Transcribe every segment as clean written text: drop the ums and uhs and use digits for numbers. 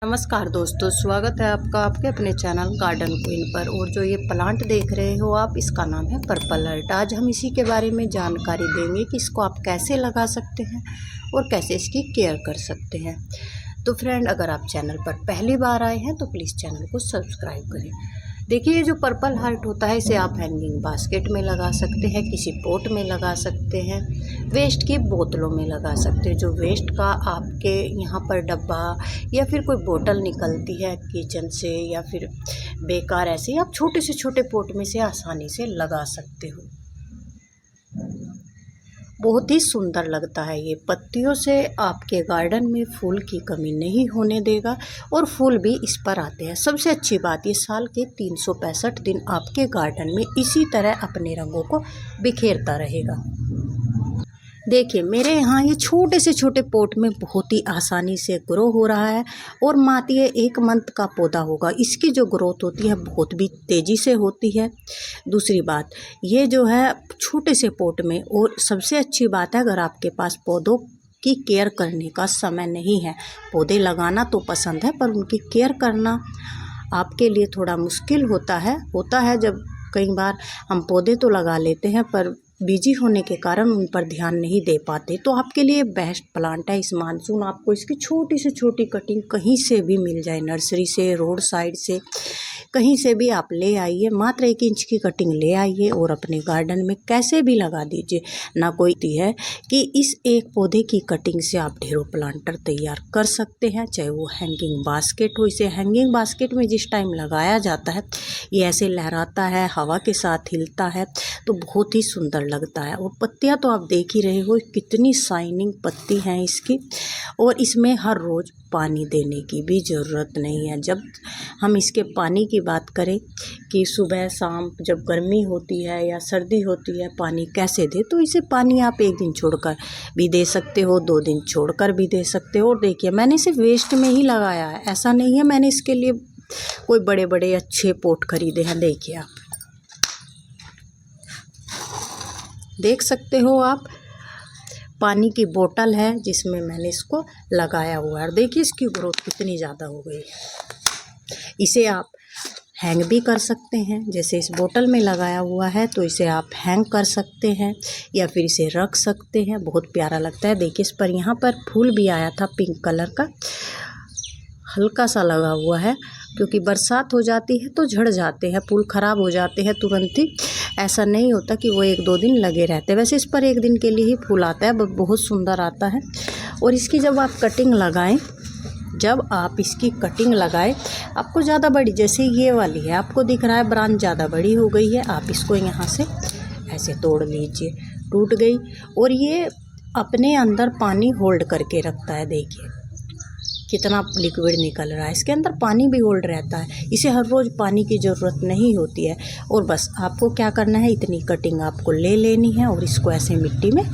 नमस्कार दोस्तों, स्वागत है आपका आपके अपने चैनल गार्डन क्वीन पर। और जो ये प्लांट देख रहे हो आप, इसका नाम है पर्पल हर्ट। आज हम इसी के बारे में जानकारी देंगे कि इसको आप कैसे लगा सकते हैं और कैसे इसकी केयर कर सकते हैं। तो फ्रेंड, अगर आप चैनल पर पहली बार आए हैं तो प्लीज़ चैनल को सब्सक्राइब करें। देखिए, ये जो पर्पल हार्ट होता है इसे आप हैंगिंग बास्केट में लगा सकते हैं, किसी पॉट में लगा सकते हैं, वेस्ट की बोतलों में लगा सकते हैं। जो वेस्ट का आपके यहाँ पर डब्बा या फिर कोई बोतल निकलती है किचन से या फिर बेकार, ऐसे आप छोटे से छोटे पॉट में से आसानी से लगा सकते हो। बहुत ही सुंदर लगता है ये। पत्तियों से आपके गार्डन में फूल की कमी नहीं होने देगा और फूल भी इस पर आते हैं। सबसे अच्छी बात, ये साल के 365 दिन आपके गार्डन में इसी तरह अपने रंगों को बिखेरता रहेगा। देखिए, मेरे यहाँ ये छोटे से छोटे पॉट में बहुत ही आसानी से ग्रो हो रहा है और मात्र ये 1 मंथ का पौधा होगा। इसकी जो ग्रोथ होती है बहुत भी तेज़ी से होती है। दूसरी बात, ये जो है छोटे से पॉट में, और सबसे अच्छी बात है अगर आपके पास पौधों की केयर करने का समय नहीं है। पौधे लगाना तो पसंद है पर उनकी केयर करना आपके लिए थोड़ा मुश्किल होता है जब कई बार हम पौधे तो लगा लेते हैं पर बिजी होने के कारण उन पर ध्यान नहीं दे पाते। तो आपके लिए बेस्ट प्लांट है इस मानसून। आपको इसकी छोटी से छोटी कटिंग कहीं से भी मिल जाए, नर्सरी से, रोड साइड से, कहीं से भी आप ले आइए। मात्र 1 इंच की कटिंग ले आइए और अपने गार्डन में कैसे भी लगा दीजिए। ना कोई है कि इस एक पौधे की कटिंग से आप ढेरों प्लांटर तैयार कर सकते हैं, चाहे वो हैंगिंग बास्केट हो। इसे हैंगिंग बास्केट में जिस टाइम लगाया जाता है ये ऐसे लहराता है, हवा के साथ हिलता है, तो बहुत ही सुंदर लगता है। और पत्तियां तो आप देख ही रहे हो कितनी शाइनिंग पत्ती हैं इसकी। और इसमें हर रोज़ पानी देने की भी ज़रूरत नहीं है। जब हम इसके पानी की बात करें कि सुबह शाम जब गर्मी होती है या सर्दी होती है पानी कैसे दे, तो इसे पानी आप 1 दिन छोड़कर भी दे सकते हो, 2 दिन छोड़कर भी दे सकते हो। और देखिए, मैंने इसे वेस्ट में ही लगाया है, ऐसा नहीं है मैंने इसके लिए कोई बड़े बड़े अच्छे पॉट खरीदे हैं। देखिए, आप देख सकते हो, आप पानी की बोतल है जिसमें मैंने इसको लगाया हुआ है। और देखिए इसकी ग्रोथ कितनी ज़्यादा हो गई है। इसे आप हैंग भी कर सकते हैं, जैसे इस बोतल में लगाया हुआ है तो इसे आप हैंग कर सकते हैं या फिर इसे रख सकते हैं। बहुत प्यारा लगता है। देखिए, इस पर यहाँ पर फूल भी आया था पिंक कलर का, हल्का सा लगा हुआ है, क्योंकि बरसात हो जाती है तो झड़ जाते हैं, फूल ख़राब हो जाते हैं तुरंत ही। ऐसा नहीं होता कि वो 1-2 दिन लगे रहते हैं। वैसे इस पर 1 दिन के लिए ही फूल आता है, बहुत सुंदर आता है। और इसकी जब आप कटिंग लगाएं, आपको ज़्यादा बड़ी, जैसे ये वाली है, आपको दिख रहा है ब्रांच ज़्यादा बड़ी हो गई है, आप इसको यहाँ से ऐसे तोड़ लीजिए, टूट गई। और ये अपने अंदर पानी होल्ड करके रखता है। देखिए कितना लिक्विड निकल रहा है, इसके अंदर पानी भी होल्ड रहता है। इसे हर रोज़ पानी की ज़रूरत नहीं होती है। और बस आपको क्या करना है, इतनी कटिंग आपको ले लेनी है और इसको ऐसे मिट्टी में,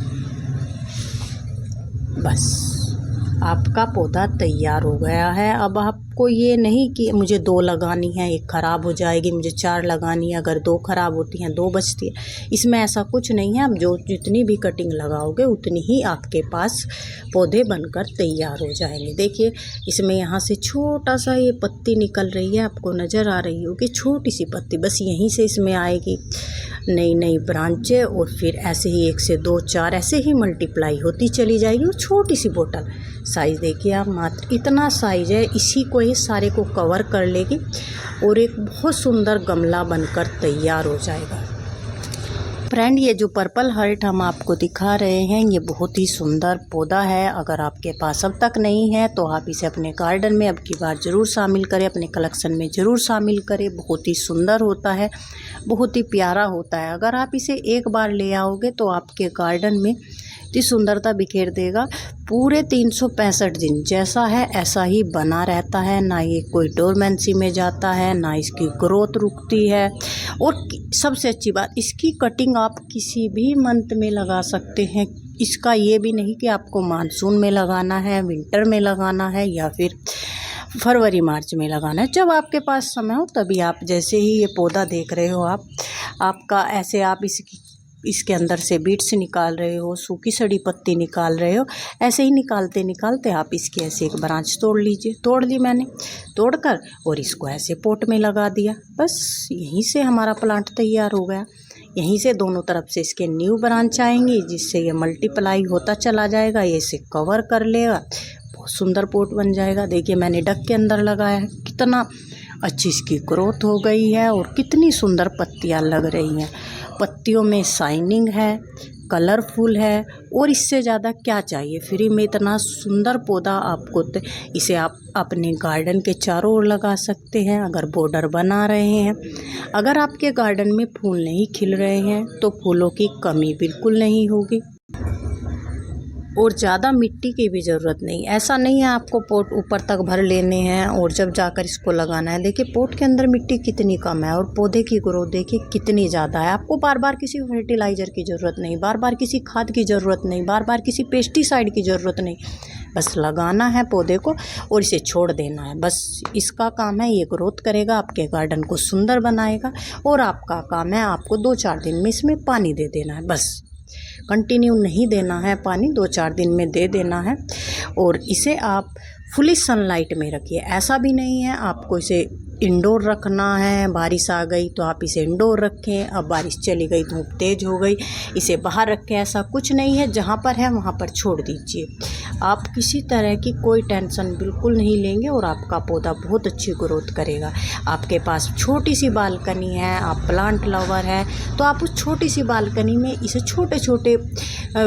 बस आपका पौधा तैयार हो गया है। अब आपको ये नहीं कि मुझे 2 लगानी है, 1 ख़राब हो जाएगी, मुझे 4 लगानी है, अगर 2 ख़राब होती हैं 2 बचती है। इसमें ऐसा कुछ नहीं है। आप जितनी भी कटिंग लगाओगे उतनी ही आपके पास पौधे बनकर तैयार हो जाएंगे। देखिए, इसमें यहाँ से छोटा सा ये पत्ती निकल रही है, आपको नज़र आ रही होगी, छोटी सी पत्ती, बस यहीं से इसमें आएगी नई नई ब्रांचें और फिर ऐसे ही 1 से 2, 4 ऐसे ही मल्टीप्लाई होती चली जाएगी। वो छोटी सी बोतल, साइज़ देखिए आप, मात्र इतना साइज़ है, इसी को ये सारे को कवर कर लेगी और एक बहुत सुंदर गमला बनकर तैयार हो जाएगा। फ्रेंड, ये जो पर्पल हर्ट हम आपको दिखा रहे हैं ये बहुत ही सुंदर पौधा है। अगर आपके पास अब तक नहीं है तो आप इसे अपने गार्डन में अब की बार ज़रूर शामिल करें, अपने कलेक्शन में ज़रूर शामिल करें। बहुत ही सुंदर होता है, बहुत ही प्यारा होता है। अगर आप इसे एक बार ले आओगे तो आपके गार्डन में इतनी सुंदरता बिखेर देगा। पूरे 365 दिन जैसा है ऐसा ही बना रहता है, ना ये कोई डोरमेंसी में जाता है, ना इसकी ग्रोथ रुकती है। और सबसे अच्छी बात, इसकी कटिंग आप किसी भी मंथ में लगा सकते हैं। इसका ये भी नहीं कि आपको मानसून में लगाना है, विंटर में लगाना है या फिर फरवरी मार्च में लगाना है। जब आपके पास समय हो तभी आप, जैसे ही ये पौधा देख रहे हो आप, आपका ऐसे आप इसकी इसके अंदर से बीट्स निकाल रहे हो, सूखी सड़ी पत्ती निकाल रहे हो, ऐसे ही निकालते निकालते आप इसकी ऐसे एक ब्रांच तोड़ लीजिए। तोड़ ली मैंने, तोड़कर और इसको ऐसे पोट में लगा दिया। बस यहीं से हमारा प्लांट तैयार हो गया। यहीं से दोनों तरफ से इसके न्यू ब्रांच आएंगी, जिससे ये मल्टीप्लाई होता चला जाएगा, ये इसे कवर कर लेगा, बहुत सुंदर पोट बन जाएगा। देखिए मैंने डक के अंदर लगाया है, कितना अच्छी इसकी ग्रोथ हो गई है और कितनी सुंदर पत्तियां लग रही हैं। पत्तियों में शाइनिंग है, कलरफुल है, और इससे ज़्यादा क्या चाहिए। फ्री में इतना सुंदर पौधा आपको, इसे आप अपने गार्डन के चारों ओर लगा सकते हैं अगर बॉर्डर बना रहे हैं। अगर आपके गार्डन में फूल नहीं खिल रहे हैं तो फूलों की कमी बिल्कुल नहीं होगी, और ज़्यादा मिट्टी की भी ज़रूरत नहीं। ऐसा नहीं है आपको पोट ऊपर तक भर लेने हैं और जब जाकर इसको लगाना है। देखिए पोट के अंदर मिट्टी कितनी कम है और पौधे की ग्रोथ देखिए कितनी ज़्यादा है। आपको बार बार किसी फर्टिलाइज़र की ज़रूरत नहीं, बार बार किसी खाद की ज़रूरत नहीं, बार बार किसी पेस्टिसाइड की ज़रूरत नहीं। बस लगाना है पौधे को और इसे छोड़ देना है, बस इसका काम है। ये ग्रोथ करेगा, आपके गार्डन को सुंदर बनाएगा, और आपका काम है आपको 2-4 दिन में इसमें पानी दे देना है। बस कंटिन्यू नहीं देना है पानी, 2-4 दिन में दे देना है। और इसे आप फुली सनलाइट में रखिए। ऐसा भी नहीं है आपको इसे इंडोर रखना है, बारिश आ गई तो आप इसे इंडोर रखें, अब बारिश चली गई, धूप तेज़ हो गई, इसे बाहर रखें, ऐसा कुछ नहीं है। जहाँ पर है वहाँ पर छोड़ दीजिए। आप किसी तरह की कोई टेंशन बिल्कुल नहीं लेंगे और आपका पौधा बहुत अच्छी ग्रोथ करेगा। आपके पास छोटी सी बालकनी है, आप प्लांट लवर है, तो आप उस छोटी सी बालकनी में इसे छोटे छोटे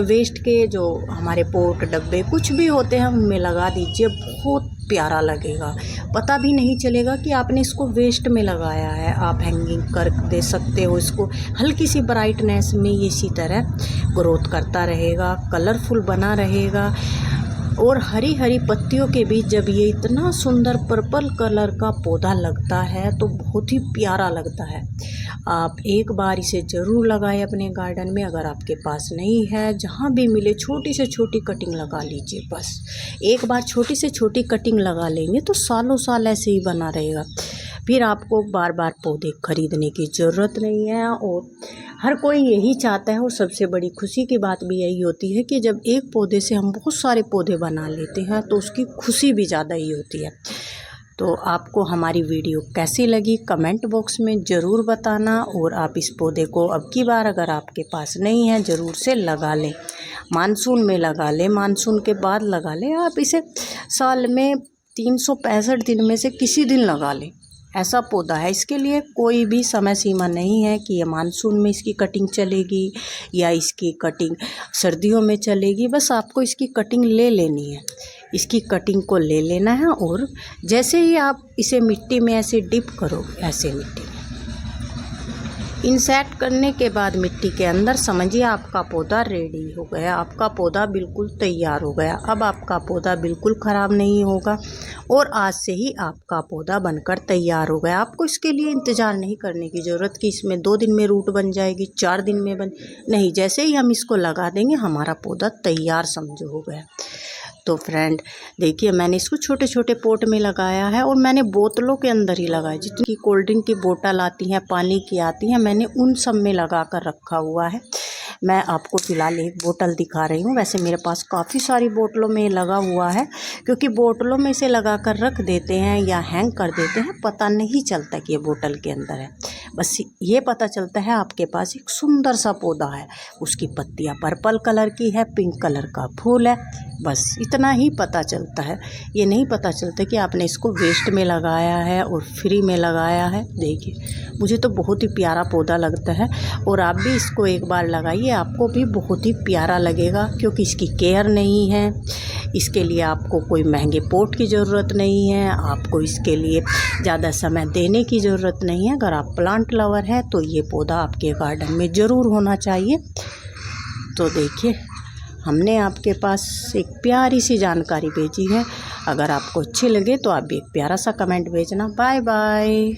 वेस्ट के जो हमारे पोट डब्बे कुछ भी होते हैं उनमें लगा दीजिए। बहुत प्यारा लगेगा, पता भी नहीं चलेगा कि आपने इसको वेस्ट में लगाया है। आप हैंगिंग कर दे सकते हो इसको, हल्की सी ब्राइटनेस में ये इसी तरह ग्रोथ करता रहेगा, कलरफुल बना रहेगा। और हरी हरी पत्तियों के बीच जब ये इतना सुंदर पर्पल कलर का पौधा लगता है तो बहुत ही प्यारा लगता है। आप एक बार इसे ज़रूर लगाएं अपने गार्डन में। अगर आपके पास नहीं है, जहाँ भी मिले छोटी से छोटी कटिंग लगा लीजिए। बस एक बार छोटी से छोटी कटिंग लगा लेंगे तो सालों साल ऐसे ही बना रहेगा। फिर आपको बार बार पौधे खरीदने की ज़रूरत नहीं है। और हर कोई यही चाहता है, और सबसे बड़ी खुशी की बात भी यही होती है कि जब एक पौधे से हम बहुत सारे पौधे बना लेते हैं तो उसकी खुशी भी ज़्यादा ही होती है। तो आपको हमारी वीडियो कैसी लगी कमेंट बॉक्स में ज़रूर बताना। और आप इस पौधे को अब की बार अगर आपके पास नहीं है ज़रूर से लगा लें, मानसून में लगा लें, मानसून के बाद लगा लें। आप इसे साल में 365 दिन में से किसी दिन लगा लें, ऐसा पौधा है। इसके लिए कोई भी समय सीमा नहीं है कि ये मानसून में इसकी कटिंग चलेगी या इसकी कटिंग सर्दियों में चलेगी। बस आपको इसकी कटिंग ले लेनी है, इसकी कटिंग को ले लेना है। और जैसे ही आप इसे मिट्टी में ऐसे डिप करो, ऐसे मिट्टी में इंसर्ट करने के बाद मिट्टी के अंदर, समझिए आपका पौधा रेडी हो गया, आपका पौधा बिल्कुल तैयार हो गया। अब आपका पौधा बिल्कुल ख़राब नहीं होगा और आज से ही आपका पौधा बनकर तैयार हो गया। आपको इसके लिए इंतज़ार नहीं करने की ज़रूरत कि इसमें 2 दिन में रूट बन जाएगी, 4 दिन में नहीं, जैसे ही हम इसको लगा देंगे हमारा पौधा तैयार समझो हो गया। तो फ्रेंड देखिए मैंने इसको छोटे छोटे पोट में लगाया है और मैंने बोतलों के अंदर ही लगाया। जितनी कोल्ड ड्रिंक की बोतल आती हैं, पानी की आती हैं, मैंने उन सब में लगा कर रखा हुआ है। मैं आपको फ़िलहाल एक बोतल दिखा रही हूँ। वैसे मेरे पास काफ़ी सारी बोतलों में लगा हुआ है, क्योंकि बोतलों में इसे लगा कर रख देते हैं या हैंग कर देते हैं, पता नहीं चलता कि ये बोतल के अंदर है। बस ये पता चलता है आपके पास एक सुंदर सा पौधा है, उसकी पत्तियाँ पर्पल कलर की है, पिंक कलर का फूल है, बस इतना ही पता चलता है। ये नहीं पता चलता कि आपने इसको वेस्ट में लगाया है और फ्री में लगाया है। देखिए मुझे तो बहुत ही प्यारा पौधा लगता है और आप भी इसको एक बार लगाइए, आपको भी बहुत ही प्यारा लगेगा। क्योंकि इसकी केयर नहीं है, इसके लिए आपको कोई महंगे पोट की ज़रूरत नहीं है, आपको इसके लिए ज़्यादा समय देने की ज़रूरत नहीं है। अगर आप प्लांट लवर है तो ये पौधा आपके गार्डन में ज़रूर होना चाहिए। तो देखिए हमने आपके पास एक प्यारी सी जानकारी भेजी है। अगर आपको अच्छी लगे तो आप भी एक प्यारा सा कमेंट भेजना। Bye bye.